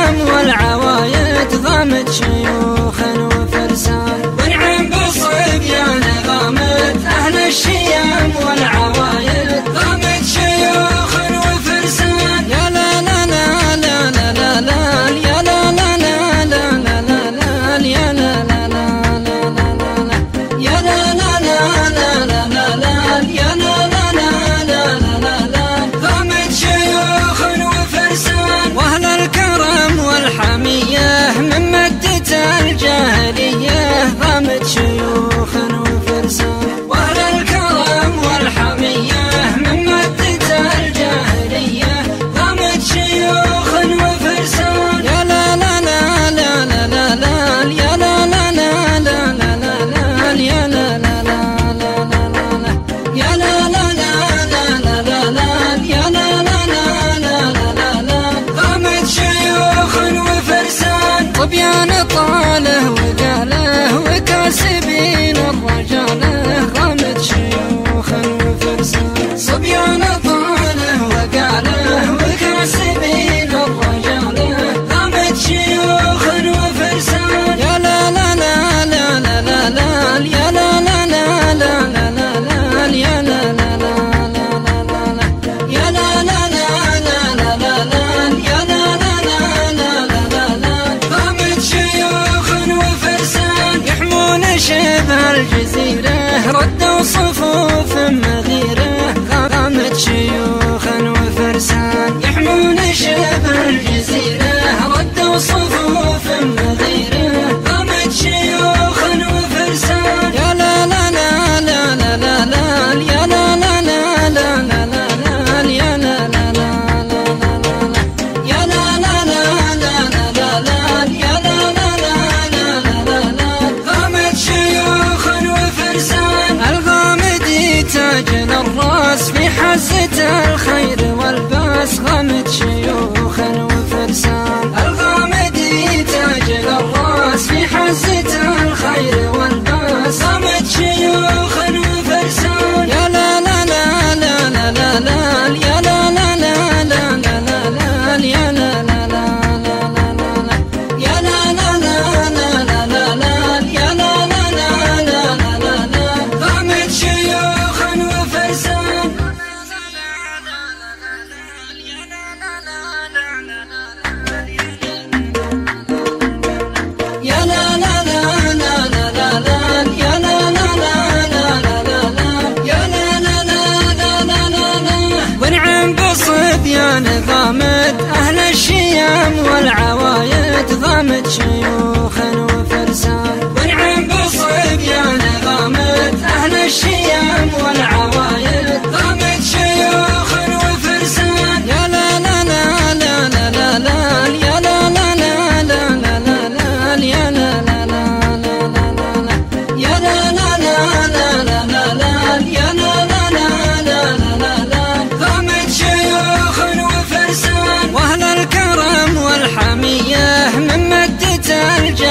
الشيم والعوايد ضامت شيوخ وفرسان، ونعم بالصبيان ضامت أهل الشيم والعوايد ضامت شيوخ وفرسان. يا لا لا لا لا لا لا لا يا لا لا لا لا لا لا لا يا لا لا لا لا لا يا لا لا لا لا لا لا يا لا لا لا لا لا لا ضامت شيوخ وفرسان. واهل الكرم والحمية من مدة الجاهلية ضامت شيوخ وفرسان، واهل الكرم والحمية من مدة الجاهلية ضامت شيوخ وفرسان. يا لا لا لا لا لا لا لا يا لا لا لا لا لا لا لا يا لا لا لا لا لا لا يا لا لا لا لا لا لا يا لا لا لا لا لا لا ضامت شيوخ وفرسان. صبيان طاله وقاله وكاسبين الرجاله ضامت شيوخ وفرسان، صبيان طاله وقاله وكاسبين الرجاله ضامت شيوخ وفرسان. يا لا لا لا لا لا لا لا يا لا لا لا لا لا لا لا يا لا لا لا لا لا لا يا لا لا لا لا لا لا يا لا لا لا لا لا لا ضامت شيوخ وفرسان. يحمون شبه الجزيرة ردوا صفوف مغيرة ضامت شيوخ وفرسان، يحمون شبه الجزيرة ردوا صفوف مغيرة ضامت شيوخ وفرسان. يا لا لا لا لا لا لا لا يا لا لا لا لا لا لا لا يا لا لا لا لا لا يا لا لا لا لا لا لا يا لا لا لا لا لا ضامت شيوخ وفرسان. الغامدي تاج الراس في حزة الخير والباس ضامت شيوخ وفرسان، الغامدي تاج الراس في حزة الخير والباس ضامت شيوخ وفرسان. يا لا لا لا لا لا لا لا يا لا لا لا لا لا لا لا يا لا لا لا لا لا يا لا لا لا لا لا لا يا لا لا لا لا لا لا ضامت شيوخ وفرسان. يا لا لا لا لا لا لا لا يا لا لا لا لا لا لا يا لا لا لا لا لا لا ونعم بالصبيان ضامت أهل الشيم والعوايد ضامت شيوخ وفرسان، ونعم بالصبيان ضامت أهل الشيم والعوايد ضامت شيوخ وفرسان. يا لا لا لا لا لا لا لا يا لا لا لا لا لا لا يا لا لا لا لا لا يا لا لا لا لا لا لا يا لا لا لا لا لا لا ضامت شيوخ وفرسان. واهل الكرم والحمية من مدة الجاهلية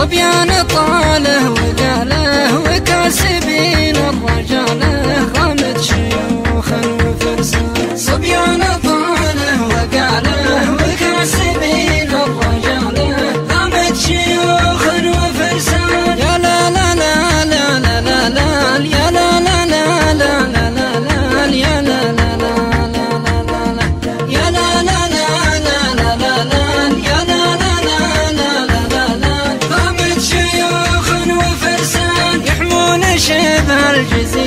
صبيان طاله وقاله وكاسبين الرجاله غامد شيوخا وفرسان صبيان طاله وقاله وكاسبين الرجاله غامد شيوخا وفرسان يا لا لا لا لا لا لا لا يا لا لا لا لا لا لا يا لا لا شبه الجزيرة